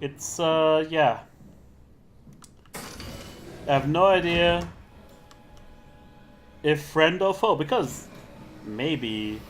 It's, yeah. I have no idea if friend or foe, because maybe,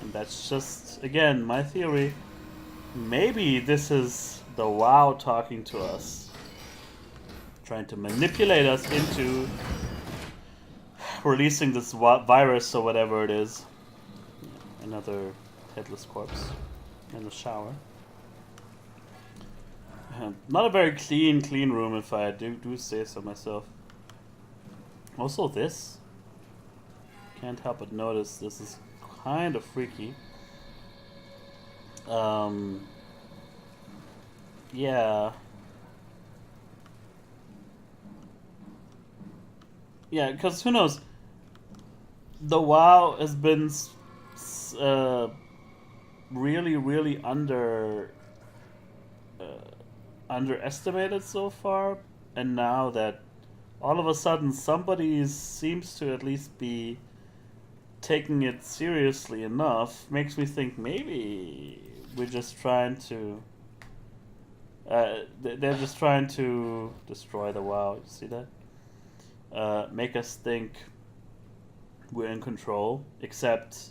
and that's just, again, my theory, maybe this is the WoW talking to us, trying to manipulate us into releasing this virus or whatever it is. Another headless corpse in the shower. Not a very clean room, if I do say so myself. Also, this. Can't help but notice this is kind of freaky. Yeah. Yeah, because who knows? The WoW has been really underestimated so far, and now that all of a sudden somebody seems to at least be taking it seriously enough, makes me think maybe we're just trying to. They're just trying to destroy the WoW. You see that? Make us think we're in control, except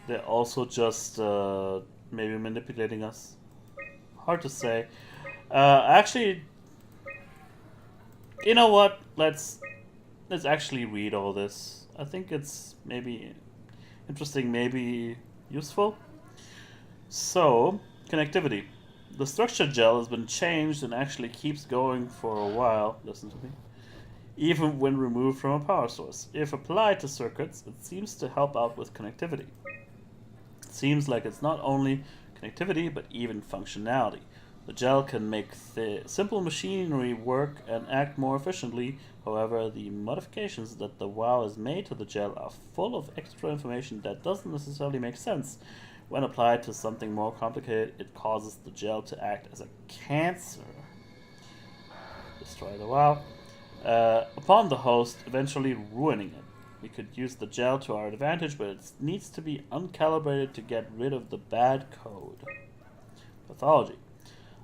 they're also just maybe manipulating us. Hard to say. Actually, you know what? Let's actually read all this. I think it's maybe interesting, maybe useful. So, connectivity. The structure gel has been changed and actually keeps going for a while. Listen to me. Even when removed from a power source. If applied to circuits, it seems to help out with connectivity. It seems like it's not only connectivity, but even functionality. The gel can make the simple machinery work and act more efficiently. However, the modifications that the WoW has made to the gel are full of extra information that doesn't necessarily make sense. When applied to something more complicated, it causes the gel to act as a cancer. Destroy the WoW. Upon the host, eventually ruining it. We could use the gel to our advantage, but it needs to be uncalibrated to get rid of the bad code. Pathology.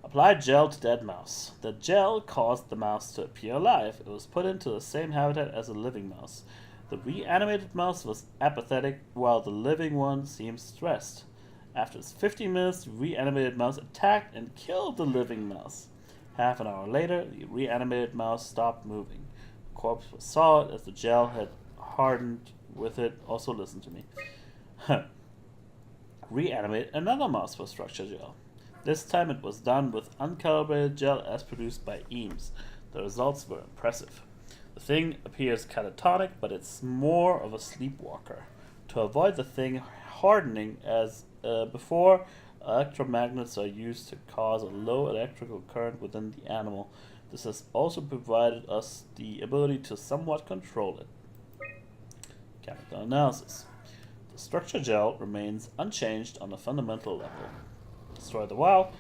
Applied gel to dead mouse. The gel caused the mouse to appear alive. It was put into the same habitat as a living mouse. The reanimated mouse was apathetic, while the living one seemed stressed. After 15 minutes, the reanimated mouse attacked and killed the living mouse. Half an hour later, the reanimated mouse stopped moving. The corpse was solid as the gel had hardened with it. Also, listen to me. Reanimate another mouse for structure gel. This time it was done with uncalibrated gel as produced by Eames. The results were impressive. The thing appears catatonic, but it's more of a sleepwalker. To avoid the thing hardening as before, electromagnets are used to cause a low electrical current within the animal. This has also provided us the ability to somewhat control it. Chemical analysis. The structure gel remains unchanged on a fundamental level. Destroy the WoW.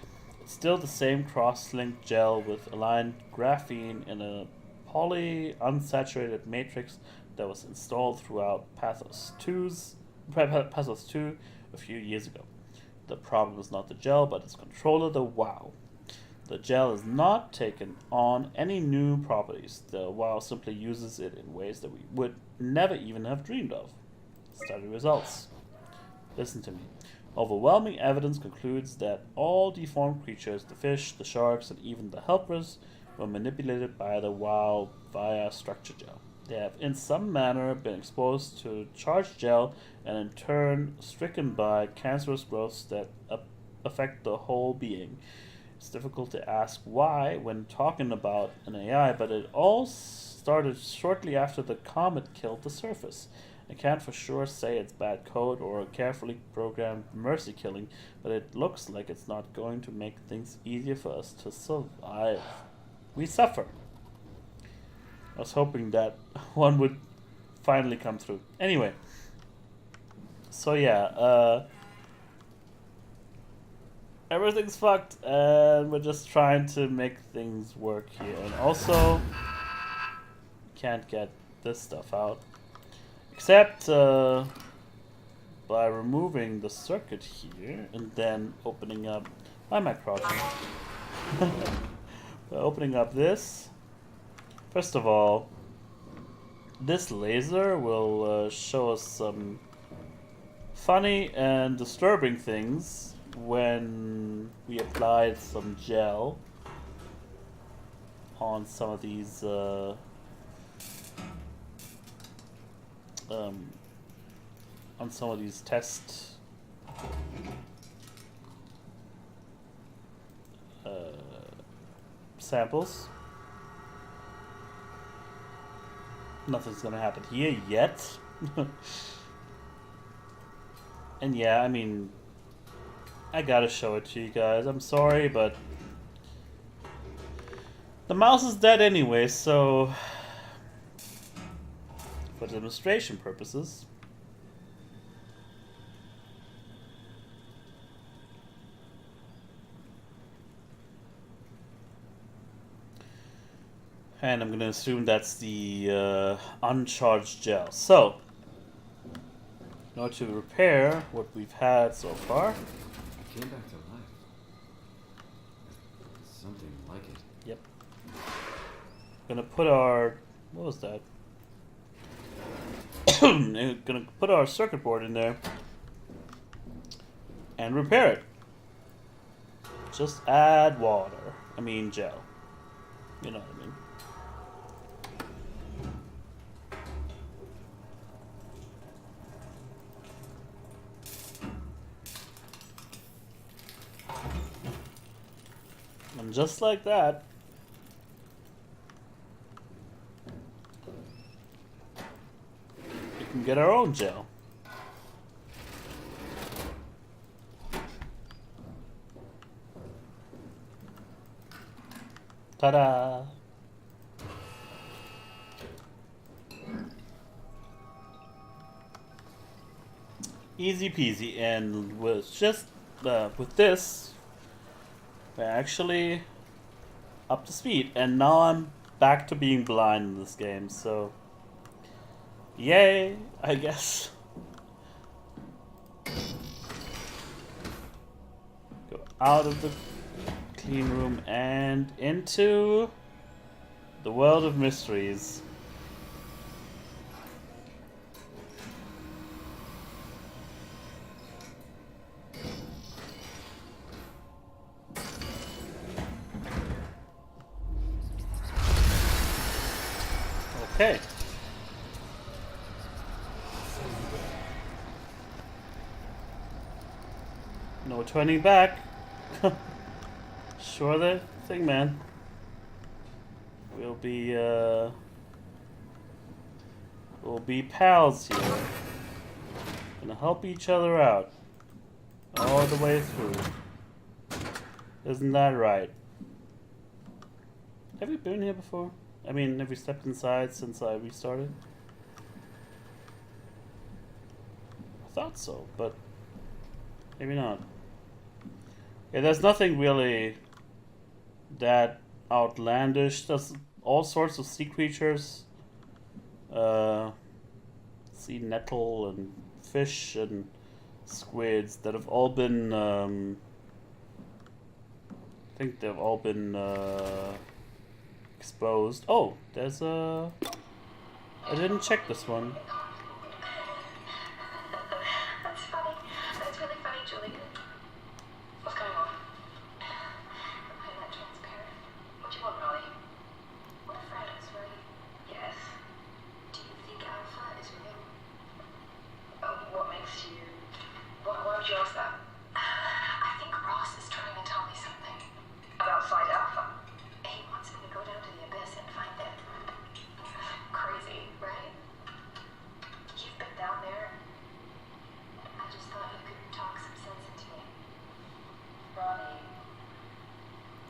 It's still the same cross-linked gel with aligned graphene in a poly-unsaturated matrix that was installed throughout Pathos 2 a few years ago. The problem is not the gel, but its controller, the WoW. The gel has not taken on any new properties. The WoW simply uses it in ways that we would never even have dreamed of. Study results. Listen to me. Overwhelming evidence concludes that all deformed creatures, the fish, the sharks, and even the helpers, were manipulated by the WoW via structure gel. They have in some manner been exposed to charged gel and in turn stricken by cancerous growths that affect the whole being. It's difficult to ask why when talking about an AI, but it all started shortly after the comet killed the surface. I can't for sure say it's bad code or a carefully programmed mercy killing, but it looks like it's not going to make things easier for us to survive. We suffer. I was hoping that one would finally come through. Anyway, so yeah, everything's fucked, and we're just trying to make things work here. And also, can't get this stuff out. Except by removing the circuit here and then opening up. Why am I crouching? By opening up this, first of all, this laser will show us some funny and disturbing things when we applied some gel on some of these test samples. Nothing's gonna happen here yet. And yeah, I mean, I gotta show it to you guys. I'm sorry, but the mouse is dead anyway, so for demonstration purposes, and I'm gonna assume that's the uncharged gel. So, in order to repair what we've had so far, It came back to life. Something like it. yep. Gonna put our, what was that? Gonna put our circuit board in there and repair it. Just add water. I mean gel. You know what I mean. And just like that, we can get our own gel. Ta-da! Easy peasy, and with just with this, we're actually up to speed, and now I'm back to being blind in this game, so yay, I guess. Go out of the clean room and into the world of mysteries. Okay. No turning back. Sure the thing, man. We'll be pals here. Gonna help each other out all the way through. Isn't that right? Have we been here before? I mean, have we stepped inside since I restarted? I thought so, but maybe not. Yeah, there's nothing really that outlandish. There's all sorts of sea creatures. Sea nettle and fish and squids that have all been, I think they've all been, exposed. Oh, there's a... I didn't check this one. That's funny. That's really funny, Julie. What's going on? Why that transparent? What do you want, Molly? What if Fred is right? Yes. Do you think Alpha is real? What makes you... Why would you ask that? I think Ross is trying to tell me something. About Side Alpha? He wants me to go down to the abyss and find it. Crazy, right? You've been down there. I just thought you could talk some sense into me. Ronnie,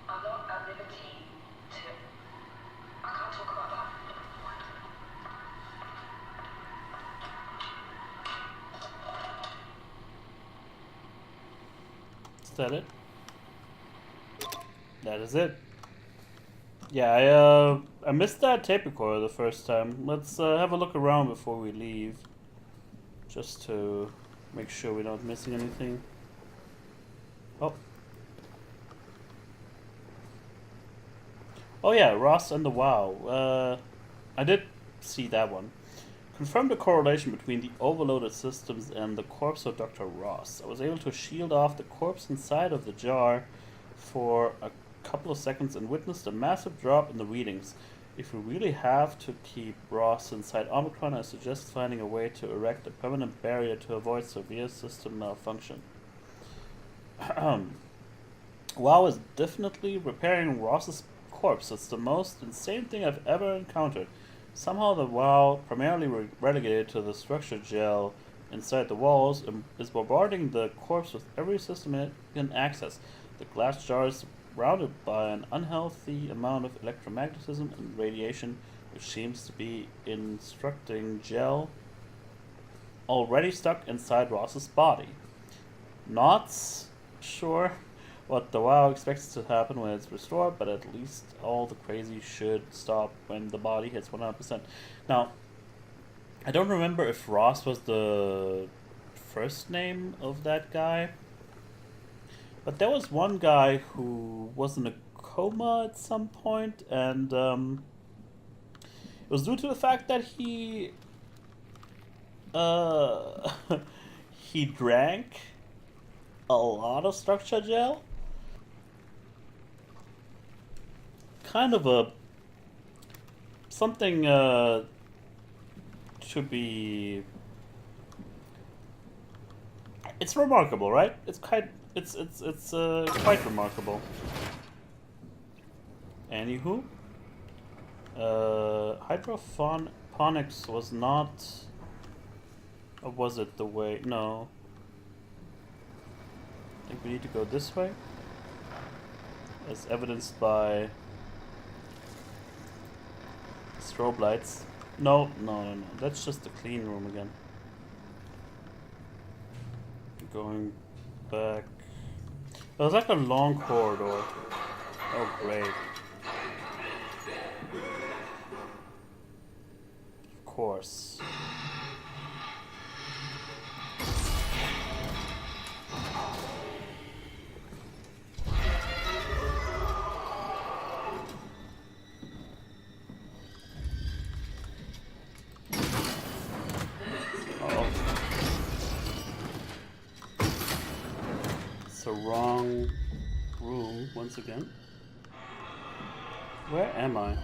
I'm not at liberty to... I can't talk about that. Is that it? That is it. Yeah, I missed that tape recorder the first time. Let's have a look around before we leave, just to make sure we're not missing anything. Oh, Oh yeah, Ross and the WoW. I did see that one. Confirm the correlation between the overloaded systems and the corpse of Dr. Ross. I was able to shield off the corpse inside of the jar for a couple of seconds and witnessed a massive drop in the readings. If we really have to keep Ross inside Omicron, I suggest finding a way to erect a permanent barrier to avoid severe system malfunction. WoW is definitely repairing Ross's corpse. It's the most insane thing I've ever encountered. Somehow the WoW, primarily relegated to the structure gel inside the walls, is bombarding the corpse with every system it can access. The glass jar is surrounded by an unhealthy amount of electromagnetism and radiation, which seems to be instructing gel already stuck inside Ross's body. Not sure what the WoW expects to happen when it's restored, but at least all the crazy should stop when the body hits 100%. Now, I don't remember if Ross was the first name of that guy, but there was one guy who was in a coma at some point, and it was due to the fact that he he drank a lot of structure gel. Kind of a something to be. It's remarkable, right? It's quite quite remarkable. Anywho, hydroponics was not. Or was it the way? No. I think we need to go this way, as evidenced by strobe lights. No. That's just the clean room again. Going back. It was like a long corridor. Oh, great. Of course. Wrong room once again. Where am I?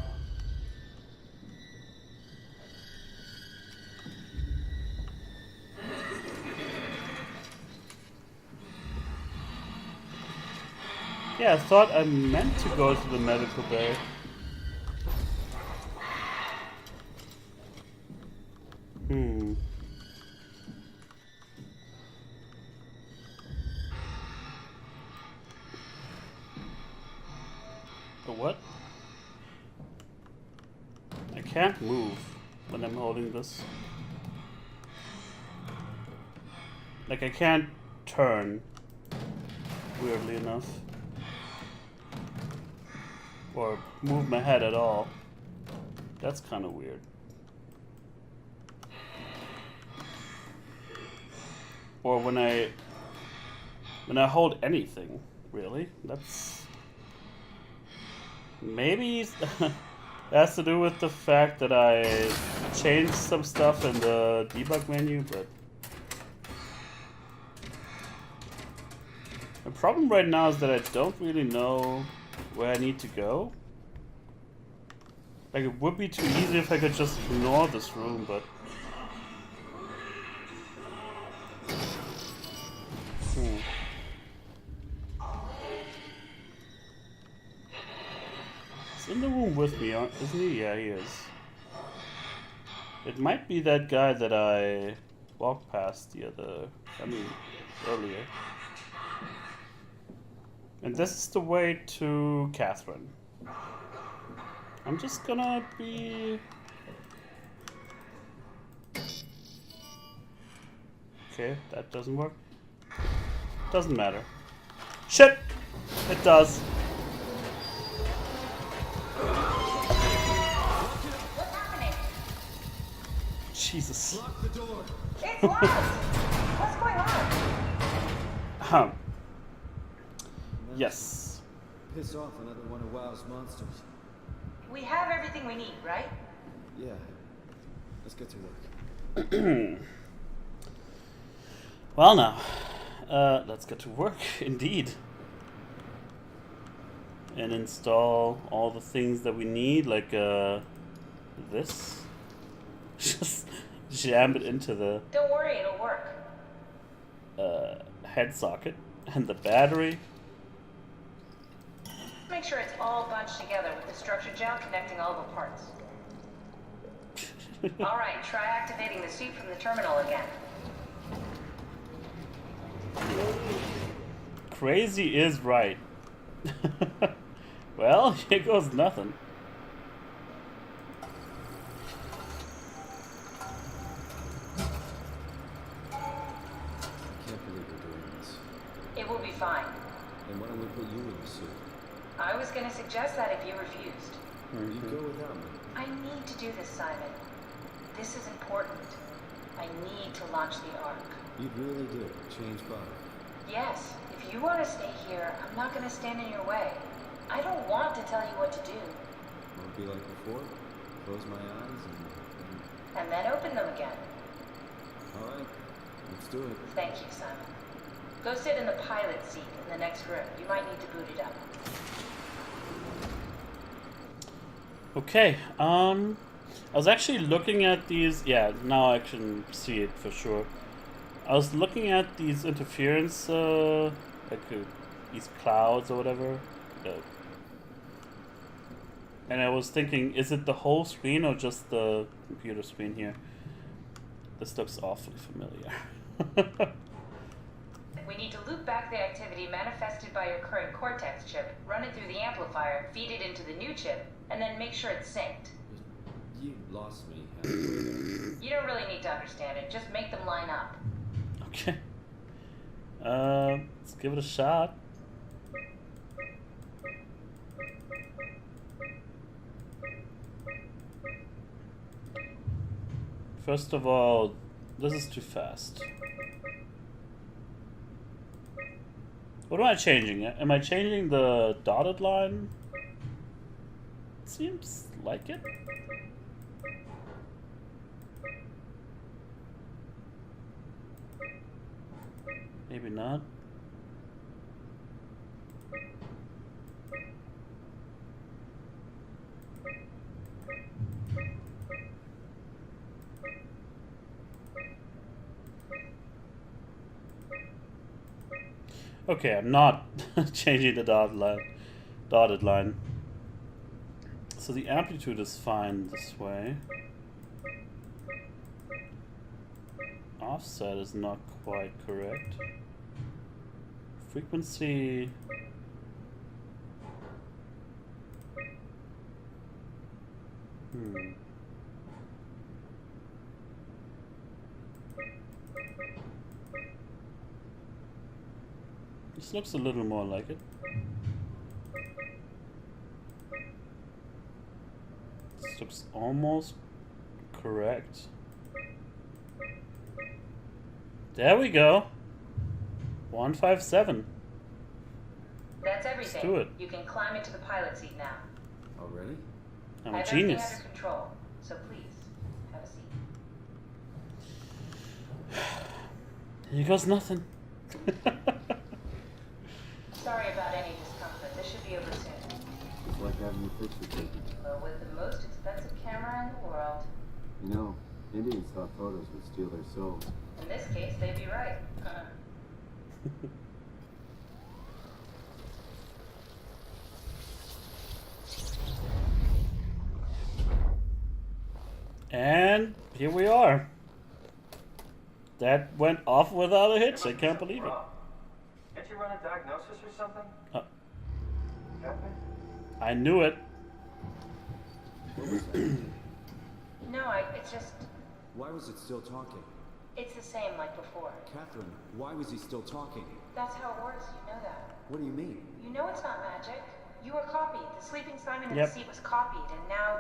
Yeah, I thought I meant to go to the medical bay. What? I can't move when I'm holding this. Like, I can't turn, weirdly enough. Or move my head at all. That's kind of weird. Or when I hold anything, really. That's... Maybe it has to do with the fact that I changed some stuff in the debug menu, but the problem right now is that I don't really know where I need to go. Like, it would be too easy if I could just ignore this room, but in the room with me, isn't he? Yeah, he is. It might be that guy that I walked past earlier. And this is the way to Catherine. I'm just gonna be... Okay, that doesn't work. Doesn't matter. Shit! It does. Jesus. Lock the door. It's locked! What's going on? Yes. Piss off another one of WoW's monsters. We have everything we need, right? Yeah. Let's get to work. Well now, let's get to work, indeed. And install all the things that we need, like this. Just jam it into the Don't worry, it'll work. head socket and the battery. Make sure it's all bunched together with the structure gel connecting all the parts. Alright, try activating the suit from the terminal again. Crazy is right. Well, here goes nothing. I can't believe we're doing this. It will be fine. And why don't we put you in the suit? I was gonna suggest that if you refused. You go without me. I need to do this, Simon. This is important. I need to launch the Ark. You really do. Change body. Yes, if you want to stay here, I'm not gonna stand in your way. I don't want to tell you what to do. Won't be like before. Close my eyes And then open them again. Alright. Let's do it. Thank you, Simon. Go sit in the pilot seat in the next room. You might need to boot it up. Okay, I was actually looking at these. Yeah, now I can see it for sure. I was looking at these interference, these clouds or whatever. And I was thinking, is it the whole screen or just the computer screen here? This looks awfully familiar. We need to loop back the activity manifested by your current Cortex chip, run it through the amplifier, feed it into the new chip, and then make sure it's synced. You lost me halfway there. You don't really need to understand it, just make them line up. Okay. Let's give it a shot. First of all, this is too fast. What am I changing? Am I changing the dotted line? Seems like it. Maybe not. Okay, I'm not changing the dotted line. So the amplitude is fine this way. Offset is not quite correct. Frequency. This looks a little more like it. This looks almost correct. There we go. 157. That's everything. Let's do it. You can climb into the pilot seat now. Already? I'm I a have everything genius. under control, so please, have a seat. Here goes nothing. Sorry about any discomfort. This should be over soon. It's like having your picture taken. Well, with the most expensive camera in the world. You know, Indians thought photos would steal their souls. In this case, they'd be right. And here we are. That went off without a hitch. I can't believe it. Can't you run a diagnosis or something? Captain? I knew it. No, it's just, Why was it still talking? it's the same like before. Catherine, why was he still talking? That's how it works, you know that. What do you mean? You know it's not magic. You were copied. The sleeping Simon in Yep. the seat was copied, and now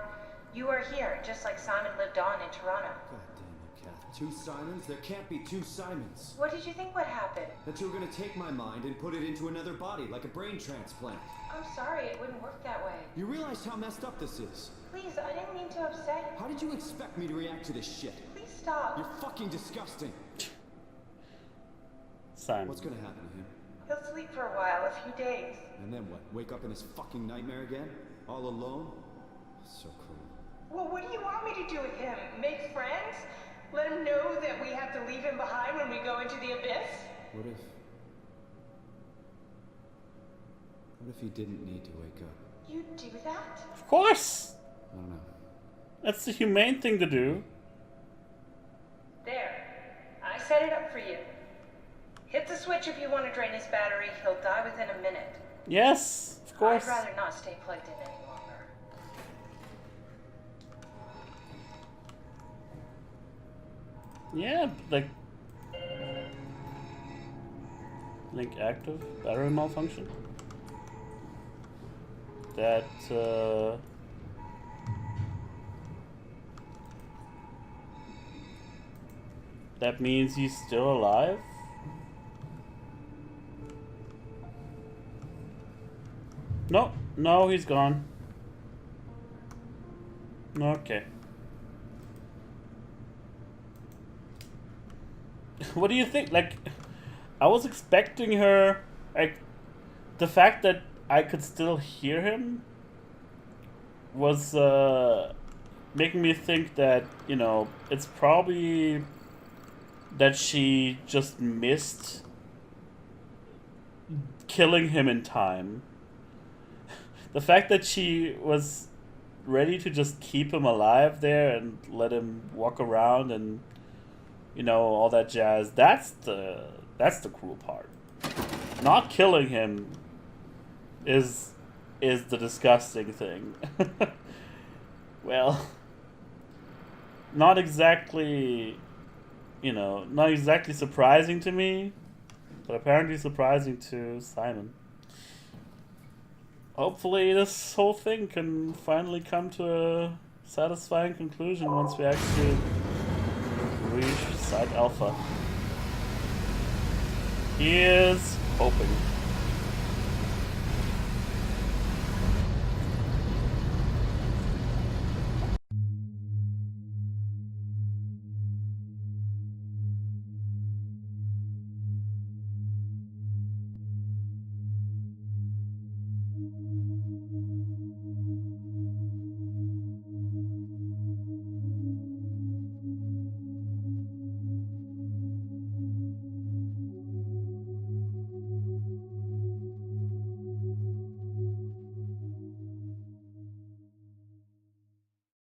you are here, just like Simon lived on in Toronto. God damn it, Catherine. 2 Simons? There can't be 2 Simons. What did you think would happen? That you were gonna take my mind and put it into another body, like a brain transplant. I'm sorry, it wouldn't work that way. You realize how messed up this is? Please, I didn't mean to upset you. How did you expect me to react to this shit? Please stop. You're fucking disgusting. Simon. What's gonna happen to him? He'll sleep for a while, a few days. And then what? Wake up in his fucking nightmare again? All alone? So cruel. Well, what do you want me to do with him? Make friends? Let him know that we have to leave him behind when we go into the abyss? What if he didn't need to wake up? You'd do that? Of course! I don't know. That's the humane thing to do. There. I set it up for you. Hit the switch if you want to drain his battery. He'll die within a minute. Yes, of course. I'd rather not stay plugged in any longer. Yeah, like... Link active, battery malfunction. That, that means he's still alive? No, no, he's gone. Okay. What do you think? Like, I was expecting her, like, the fact that I could still hear him was making me think that, you know, it's probably that she just missed killing him in time. The fact that she was ready to just keep him alive there and let him walk around and, you know, all that jazz, that's the cruel part. Not killing him is the disgusting thing. Well, not exactly, you know, not exactly surprising to me, but apparently surprising to Simon. Hopefully this whole thing can finally come to a satisfying conclusion once we actually reach Site Alpha. Here's hoping.